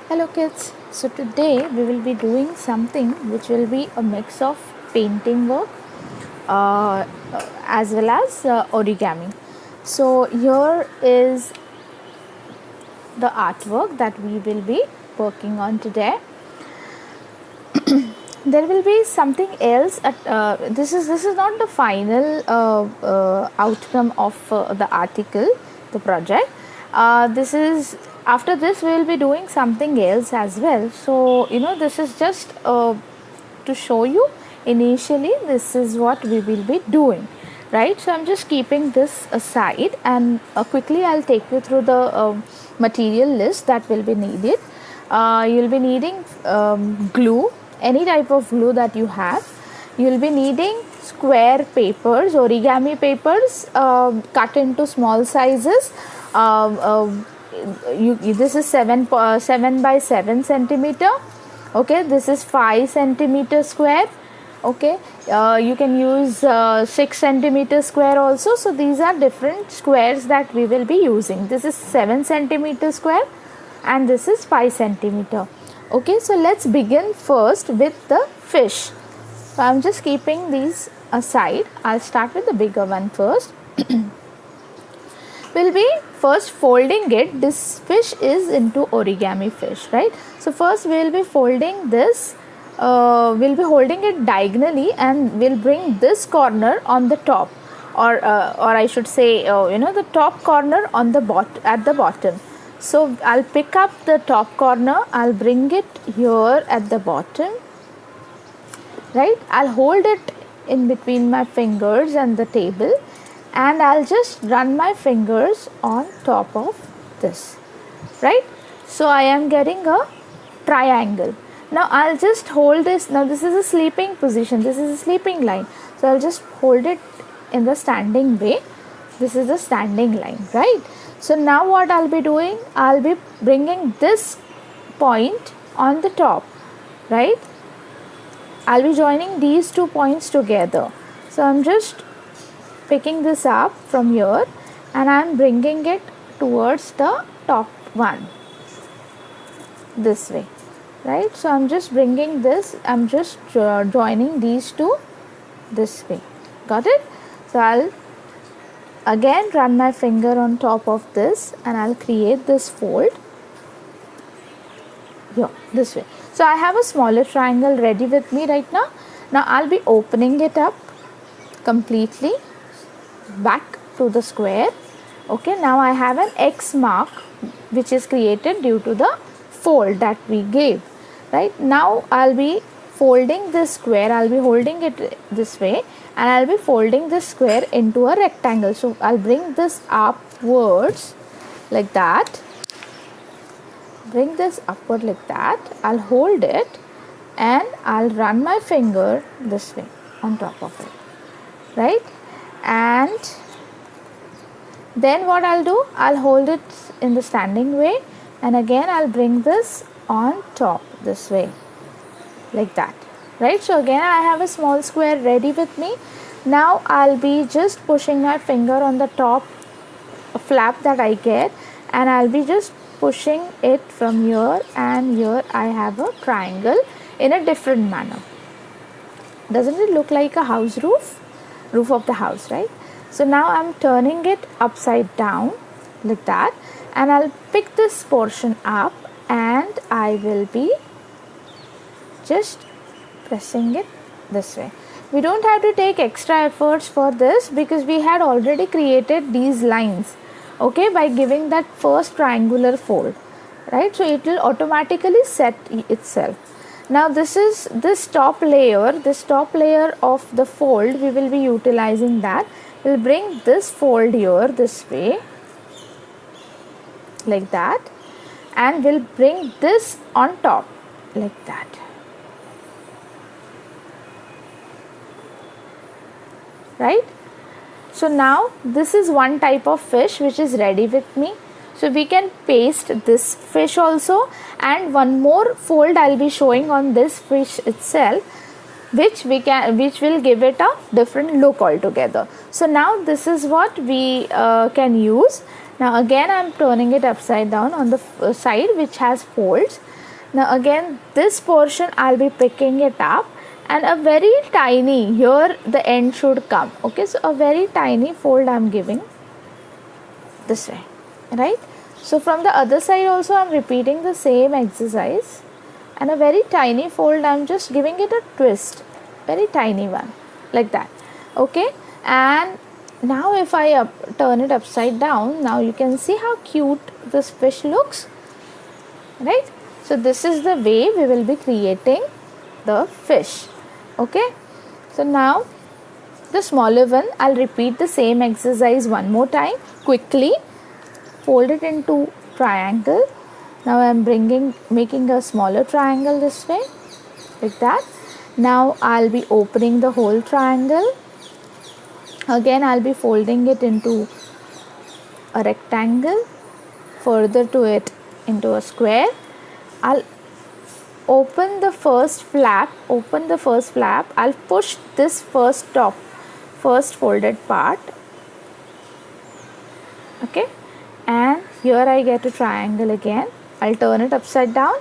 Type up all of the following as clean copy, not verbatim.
Hello kids, so today we will be doing something which will be a mix of painting work as well as origami. So here is the artwork that we will be working on today. There will be something else. This is not the final outcome of the article, the project. This is after this we will be doing something else as well. So this is just to show you. Initially, this is what we will be doing, right? So I'm just keeping this aside, and quickly I'll take you through the material list that will be needed. You'll be needing glue, any type of glue that you have. You'll be needing square papers, origami papers, cut into small sizes. This is 7 by 7 centimeter. Okay, this is 5 centimeter square. Okay, you can use 6 centimeter square also. So these are different squares that we will be using. This is 7 centimeter square and this is 5 centimeter. Okay, so let's begin first with the fish. So I'm just keeping these aside. I'll start with the bigger one first. We'll be first folding it. This fish is into origami fish, right? So first we'll be folding this. We'll be holding it diagonally, and we'll bring this corner on the top, or I should say, the top corner on the at the bottom. So I'll pick up the top corner. I'll bring it here at the bottom, right? I'll hold it in between my fingers and the table, and I'll just run my fingers on top of this, right? So I am getting a triangle. Now I'll just hold this. Now this is a sleeping position. This is a sleeping line. So I'll just hold it in the standing way. This is the standing line, right? So now what I'll be doing, I'll be bringing this point on the top, right? I'll be joining these two points together. So I'm just picking this up from here and I'm bringing it towards the top one this way, right? So I'm just bringing this, I'm just joining these two this way. Got it? So I'll again run my finger on top of this and I'll create this fold here this way. So I have a smaller triangle ready with me right now. Now I'll be opening it up completely back to the square. Okay, now I have an X mark which is created due to the fold that we gave, right? Now I'll be folding this square. I'll be holding it this way and I'll be folding this square into a rectangle. So I'll bring this upwards like that, bring this upward like that. I'll hold it and I'll run my finger this way on top of it, right? And then what I'll do, I'll hold it in the standing way and again I'll bring this on top this way like that, right? So again I have a small square ready with me. Now I'll be just pushing my finger on the top flap that I get and I'll be just pushing it from here, and here I have a triangle in a different manner. Doesn't it look like a house roof of the house, right? So now I'm turning it upside down like that and I'll pick this portion up and I will be just pressing it this way. We don't have to take extra efforts for this because we had already created these lines, okay, by giving that first triangular fold, right? So it will automatically set itself. Now this top layer of the fold, we will be utilizing that. We'll bring this fold here this way like that and we'll bring this on top like that. Right? So now this is one type of fish which is ready with me. So we can paste this fish also, and one more fold I'll be showing on this fish itself, which will give it a different look altogether. So now this is what we can use. Now again I'm turning it upside down on the side which has folds. Now again this portion I'll be picking it up, and a very tiny, here the end should come. Okay, so a very tiny fold I'm giving this way, right? So from the other side also I'm repeating the same exercise, and a very tiny fold I'm just giving it a twist, very tiny one, like that. Okay, and now if I turn it upside down, now you can see how cute this fish looks, right? So this is the way we will be creating the fish. Okay, so now the smaller one, I'll repeat the same exercise one more time quickly. Fold it into triangle. Now I am making a smaller triangle this way, like that. Now I'll be opening the whole triangle. Again I'll be folding it into a rectangle, further to it into a square. I'll open the first flap, I'll push this first folded part. Okay, and here I get a triangle again. I'll turn it upside down.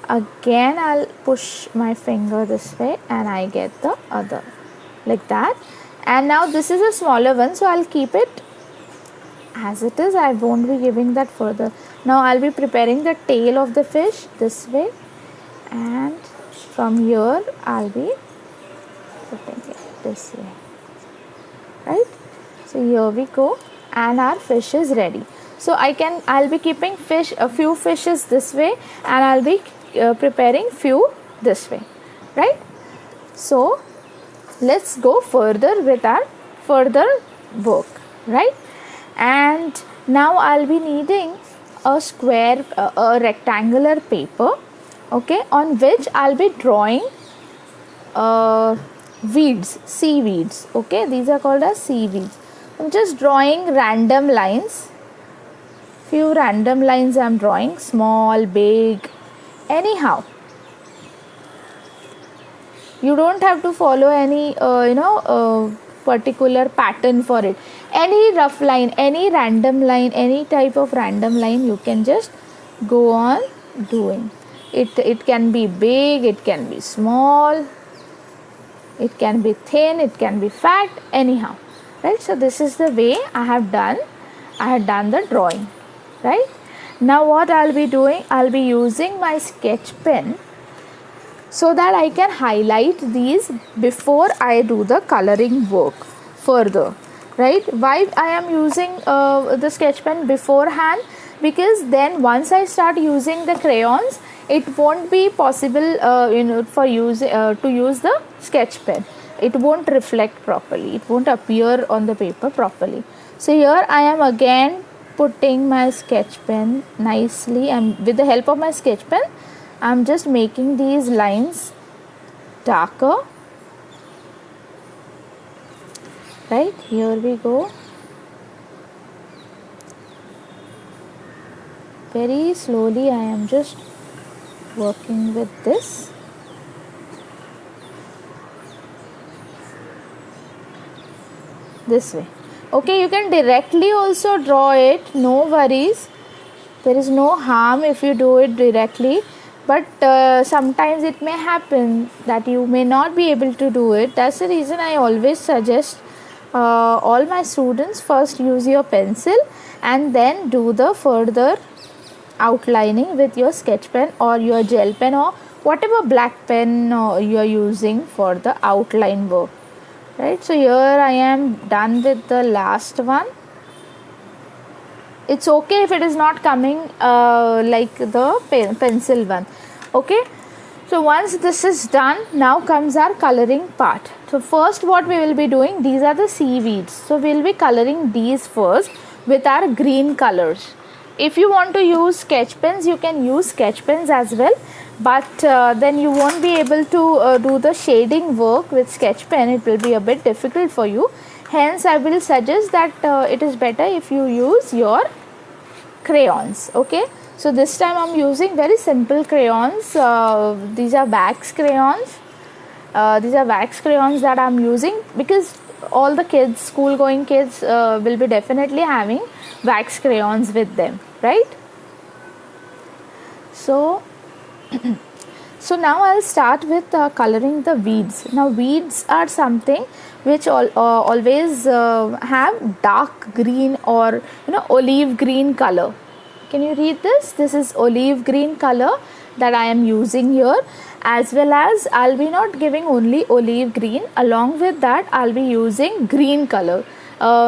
Again I'll push my finger this way and I get the other, like that. And now this is a smaller one, so I'll keep it as it is. I won't be giving that further. Now I'll be preparing the tail of the fish this way, and from here I'll be putting it this way, right? So here we go, and our fish is ready. So I'll be keeping a few fishes this way, and I'll be preparing few this way, right? So let's go further with our further work, right? And now I'll be needing a square, a rectangular paper, okay, on which I'll be drawing weeds, seaweeds. Okay, these are called as seaweeds. I'm just drawing random lines, few random lines I'm drawing, small, big, anyhow. You don't have to follow any particular pattern for it. Any rough line, any random line, any type of random line you can just go on doing. It can be big, it can be small, it can be thin, it can be fat, anyhow, right? So this is the way I had done the drawing, right? Now what I'll be doing, I'll be using my sketch pen so that I can highlight these before I do the coloring work further, right? Why I am using the sketch pen beforehand? Because then once I start using the crayons, it won't be possible to use the sketch pen. It won't reflect properly, it won't appear on the paper properly. So here I am again putting my sketch pen nicely, and with the help of my sketch pen I'm just making these lines darker, right? Here we go. Very slowly I am just working with this. This way. Okay, you can directly also draw it, no worries. There is no harm if you do it directly. But sometimes it may happen that you may not be able to do it. That's the reason I always suggest all my students first use your pencil and then do the further outlining with your sketch pen or your gel pen or whatever black pen you are using for the outline work, right? So here I am done with the last one. It's okay if it is not coming like the pencil one. Okay, so once this is done, now comes our coloring part. So first what we will be doing, these are the seaweeds, so we will be coloring these first with our green colors. If you want to use sketch pens, you can use sketch pens as well, but then you won't be able to do the shading work with sketch pen. It will be a bit difficult for you. Hence I will suggest that it is better if you use your crayons. Okay, so this time I'm using very simple crayons. These are wax crayons. That I'm using because all the kids, school going kids will be definitely having wax crayons with them, right? So So now I'll start with coloring the weeds. Now weeds are something which always have dark green or olive green color. Can you read this? This is olive green color that I am using here, as well as I'll be not giving only olive green. Along with that, I'll be using green color,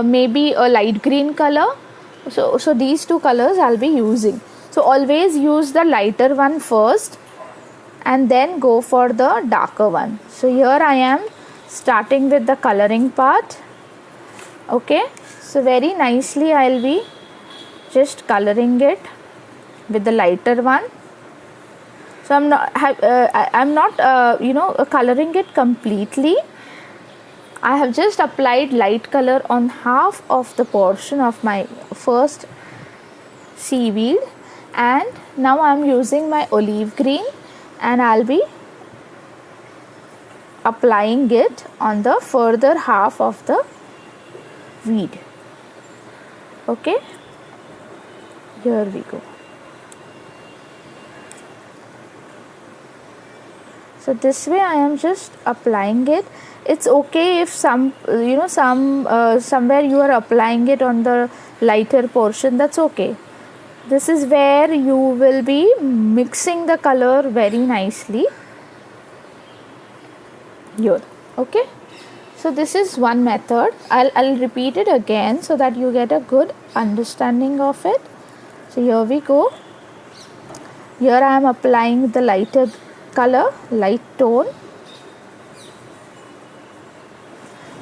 maybe a light green color. So these two colors I'll be using. So always use the lighter one first and then go for the darker one. So here I am starting with the coloring part. Okay, so very nicely I'll be just coloring it with the lighter one. So I'm not coloring it completely. I have just applied light color on half of the portion of my first seaweed, and now I'm using my olive green and I'll be applying it on the further half of the weed. Okay, here we go. So this way I am just applying it. It's okay if somewhere you are applying it on the lighter portion, that's okay. This is where you will be mixing the color very nicely here. Okay, so this is one method. I'll repeat it again so that you get a good understanding of it. So here we go. Here I am applying the lighter color, light tone,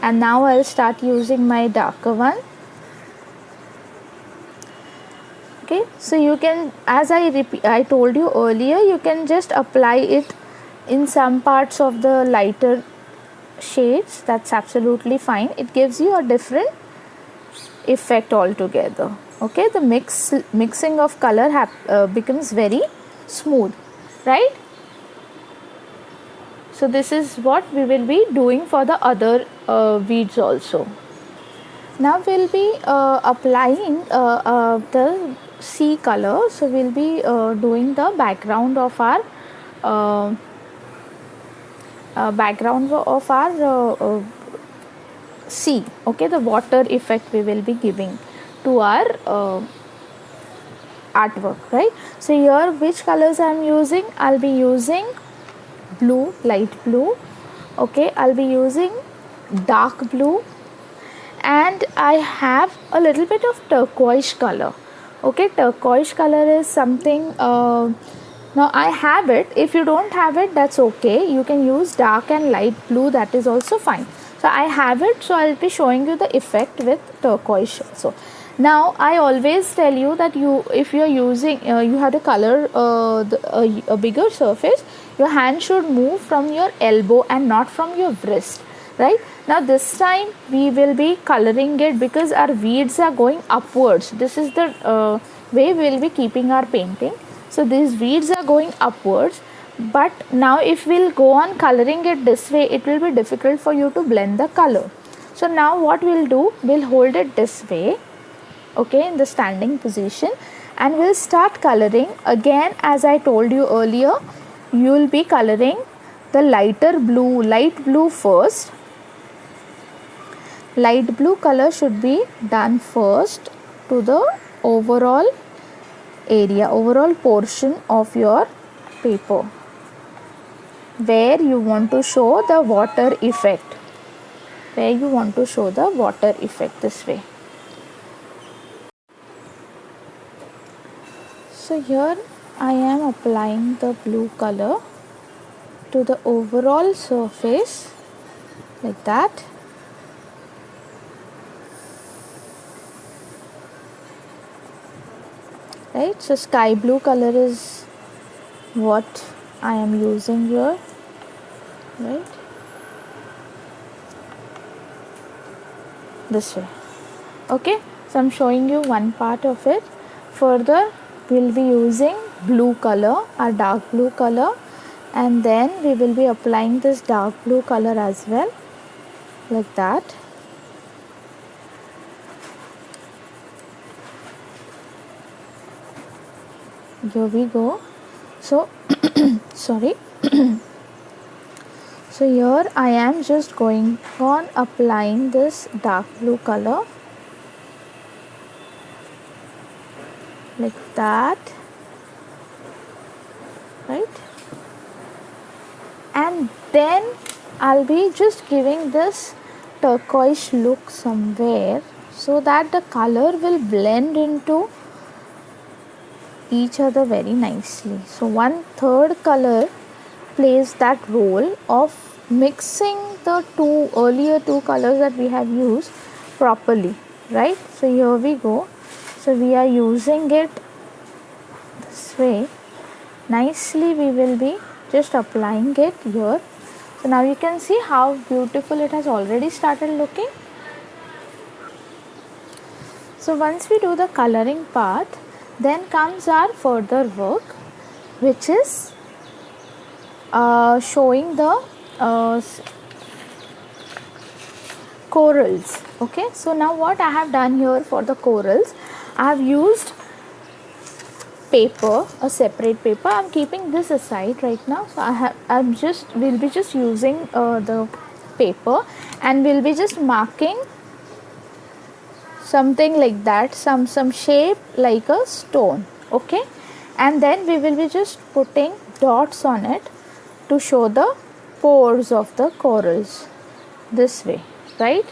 and now I'll start using my darker one. Okay, so you can, as I told you earlier, you can just apply it in some parts of the lighter shades. That's absolutely fine. It gives you a different effect altogether. Okay, the mixing of color becomes very smooth, right? So this is what we will be doing for the other weeds also. Now we'll be applying the sea color. So we'll be doing the background of our sea. Okay, the water effect we will be giving to our artwork, right? So here which colors I am using? I'll be using blue, light blue. Okay, I'll be using dark blue, and I have a little bit of turquoise color. Okay, turquoise color is something now I have it. If you don't have it, that's okay. You can use dark and light blue, that is also fine. So I have it, so I'll be showing you the effect with turquoise also. Now I always tell you that if you are using you have to color a bigger surface, your hand should move from your elbow and not from your wrist, right? Now this time we will be coloring it because our weeds are going upwards. This is the way we will be keeping our painting. So these weeds are going upwards, but now if we'll go on coloring it this way, it will be difficult for you to blend the color. So now what we'll do, we'll hold it this way, okay, in the standing position, and we'll start coloring. Again, as I told you earlier, you will be coloring the light blue first. Light blue color should be done first to the overall portion of your paper where you want to show the water effect. This way. So here I am applying the blue color to the overall surface like that. Right, so sky blue color is what I am using here, right, this way. Okay, so I'm showing you one part of it. Further we'll be using blue color, our dark blue color, and then we will be applying this dark blue color as well, like that. Here we go. So sorry. So here I am just going on applying this dark blue color like that, right? And then I'll be just giving this turquoise look somewhere so that the color will blend into each other very nicely. So one third color plays that role of mixing the earlier two colors that we have used properly, right? So here we go. So we are using it this way. Nicely we will be just applying it here. So now you can see how beautiful it has already started looking. So once we do the coloring part, then comes our further work, which is showing the corals. Okay, so now what I have done here for the corals, I have used paper, a separate paper. I'm keeping this aside right now. So we'll be just using the paper, and we'll be just marking something like that, some shape like a stone. Okay, and then we will be just putting dots on it to show the pores of the corals this way, right?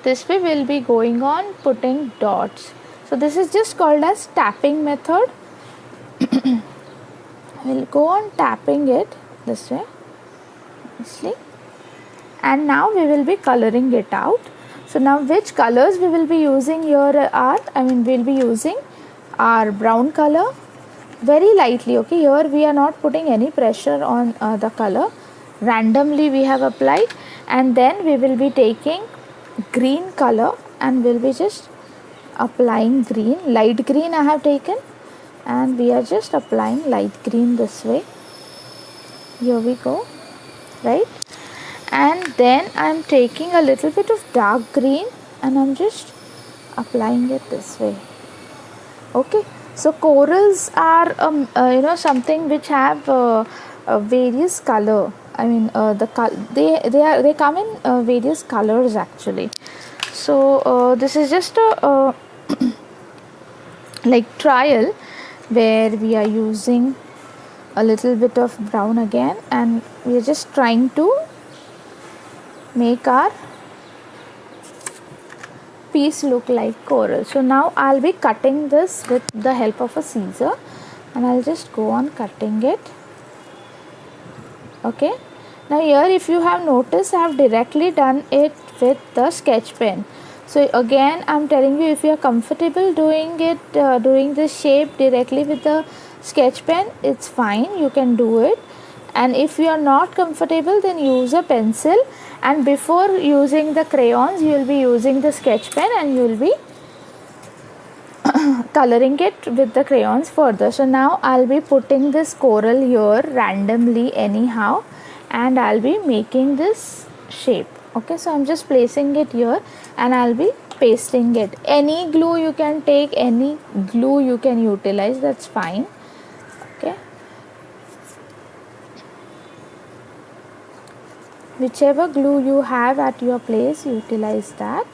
This way we'll be going on putting dots. So this is just called as tapping method. We'll go on tapping it this way, nicely, and now we will be coloring it out. So now which colors we will be using here are, we'll be using our brown color very lightly. Okay, here we are not putting any pressure on the color, randomly we have applied, and then we will be taking green color and we'll be just applying green, light green I have taken, and we are just applying light green this way. Here we go, right? And then I am taking a little bit of dark green and I'm just applying it this way. Okay, so corals are something which have various color. They come in various colors actually. So this is just a like trial where we are using a little bit of brown again, and we are just trying to make our piece look like coral. So now I'll be cutting this with the help of a scissor, and I'll just go on cutting it. Okay, now here if you have noticed, I have directly done it with the sketch pen. So again I'm telling you, if you are comfortable doing it, doing this shape directly with the sketch pen, it's fine, you can do it. And if you are not comfortable, then use a pencil, and before using the crayons you will be using the sketch pen and you will be coloring it with the crayons further. So now I'll be putting this coral here randomly anyhow, and I'll be making this shape. Okay, so I'm just placing it here and I'll be pasting it. Any glue you can take, any glue you can utilize, that's fine. Okay, whichever glue you have at your place, utilize that.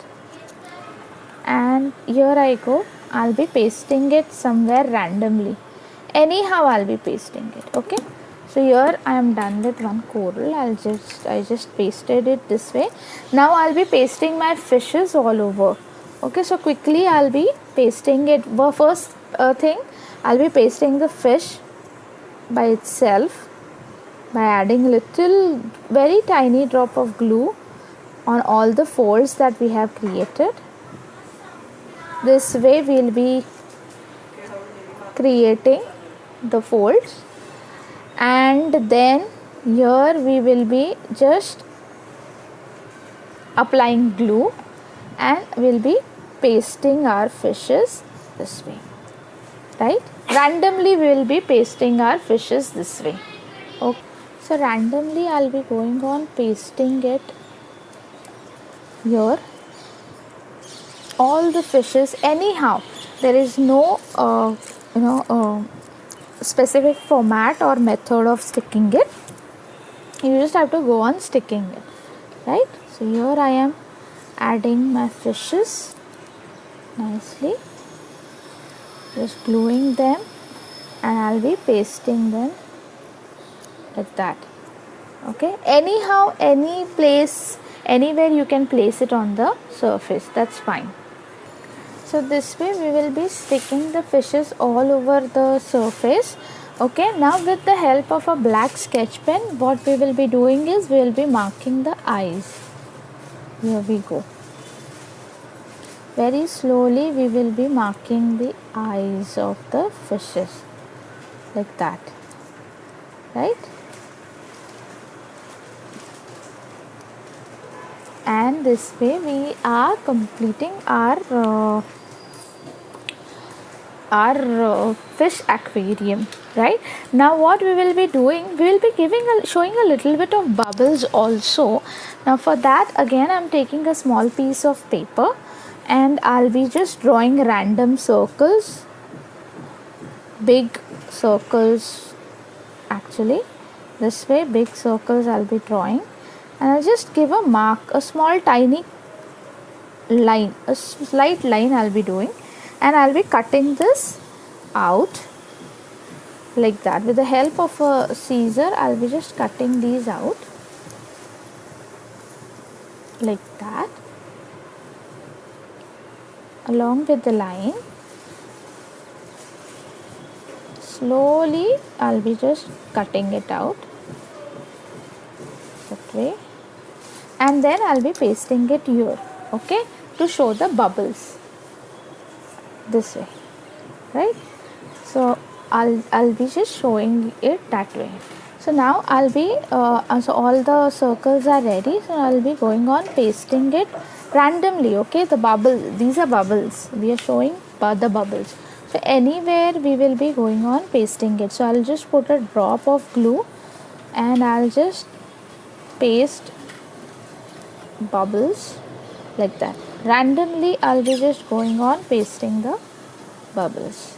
And here I go, I'll be pasting it somewhere randomly, anyhow I'll be pasting it. Okay, so here I am done with one coral. I just pasted it this way. Now I'll be pasting my fishes all over. Okay, so quickly I'll be pasting it. First thing, I'll be pasting the fish by itself by adding little very tiny drop of glue on all the folds that we have created. This way we'll be creating the folds, and then here we will be just applying glue and we'll be pasting our fishes this way, right? Randomly we will be pasting our fishes this way. Okay, so randomly I'll be going on pasting it here, all the fishes anyhow. There is no specific format or method of sticking it. You just have to go on sticking it, right? So here I am adding my fishes nicely, just gluing them, and I'll be pasting them like that. Okay, anyhow, any place, anywhere you can place it on the surface, that's fine. So this way we will be sticking the fishes all over the surface. Okay, now with the help of a black sketch pen, what we will be doing is we will be marking the eyes. Here we go. Very slowly we will be marking the eyes of the fishes like that, right? And this way we are completing our fish aquarium, right? Now what we will be doing, we will be showing a little bit of bubbles also. Now for that, again I'm taking a small piece of paper and I'll be just drawing random circles, big circles actually. This way, big circles I'll be drawing, and I'll just give a mark, a small tiny line, a slight line I'll be doing, and I'll be cutting this out like that. With the help of a scissor, I'll be just cutting these out like that along with the line. Slowly I'll be just cutting it out that way, and then I'll be pasting it here, okay, to show the bubbles this way, right? So I'll be just showing it that way. So now I'll be so all the circles are ready, so I'll be going on pasting it randomly, okay? The bubble, these are bubbles we are showing, the bubbles. So anywhere we will be going on pasting it. So I'll just put a drop of glue and I'll just paste bubbles like that. Randomly I'll be just going on pasting the bubbles.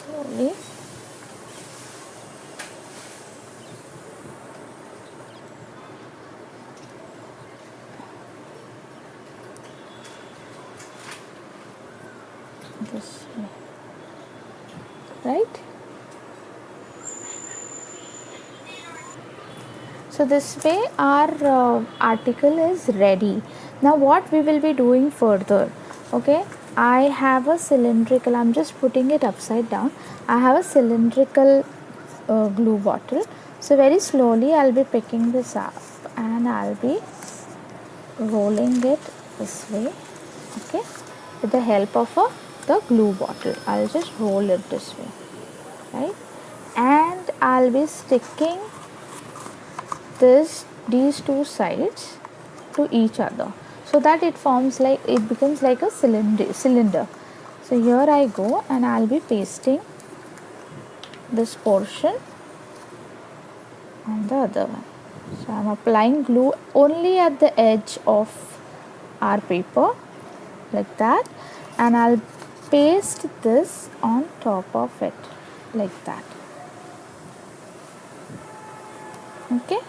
Slowly. This way, right? So this way our article is ready. Now what we will be doing further, okay? I have a cylindrical, I'm just putting it upside down. I have a cylindrical glue bottle. So very slowly I'll be picking this up and I'll be rolling it this way, okay, with the help of the glue bottle. I'll just roll it this way, right? And I'll be sticking these two sides to each other so that it becomes like a cylinder. So here I go and I'll be pasting this portion on the other one. So I'm applying glue only at the edge of our paper like that, and I'll paste this on top of it like that, okay?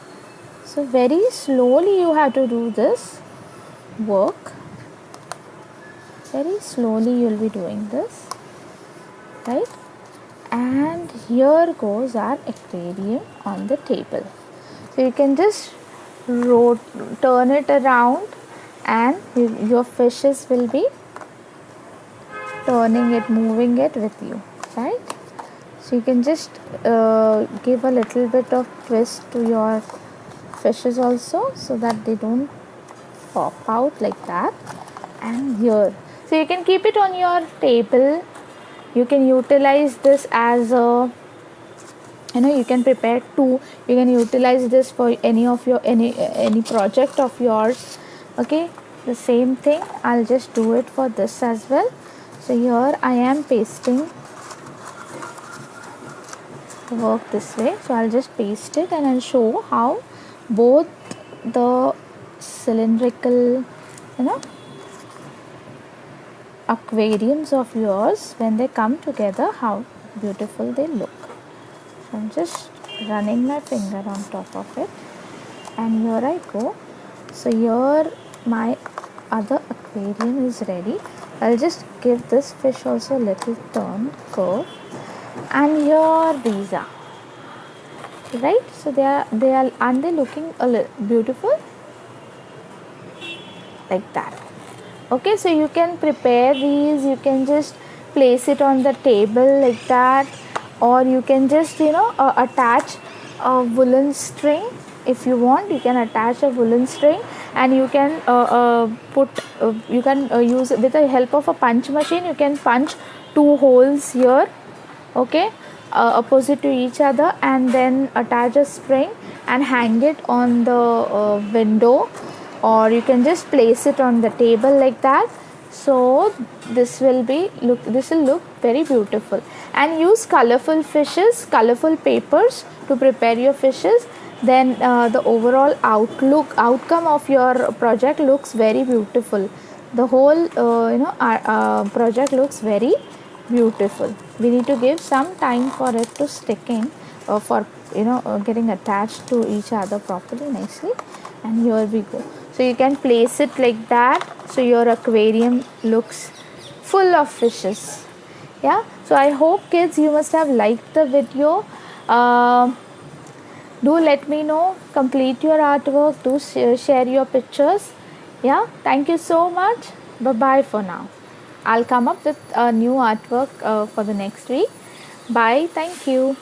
So very slowly you have to do this work. Very slowly you'll be doing this, right? And here goes our aquarium on the table. So you can just turn it around and your fishes will be turning it, moving it with you, right? So you can just give a little bit of twist to your fishes also so that they don't pop out like that. And here, so you can keep it on your table. You can utilize this as a, you can prepare two, you can utilize this for any of your any project of yours, okay? The same thing I'll just do it for this as well. So here I am pasting the work this way. So I'll just paste it and I'll show how both the cylindrical you know, aquariums of yours, when they come together, how beautiful they look. So I'm just running my finger on top of it, and here I go. So here my other aquarium is ready. I'll just give this fish also a little turn, curve, and here these are, right? So they are aren't they looking a little beautiful like that? Okay, so you can prepare these, you can just place it on the table like that, or you can just attach a woolen string. If you want, you can attach a woolen string, and you can use it with the help of a punch machine. You can punch 2 holes here, okay, opposite to each other, and then attach a string and hang it on the window, or you can just place it on the table like that. So this will look very beautiful. And use colorful fishes, colorful papers to prepare your fishes. Then the overall outcome of your project looks very beautiful. The whole project looks very beautiful. We need to give some time for it to stick in, for getting attached to each other properly, nicely. And here we go. So you can place it like that, so your aquarium looks full of fishes. Yeah, so I hope, kids, you must have liked the video. Do let me know, complete your artwork, do share your pictures. Yeah, thank you so much. Bye bye for now. I'll come up with a new artwork for the next week. Bye, thank you.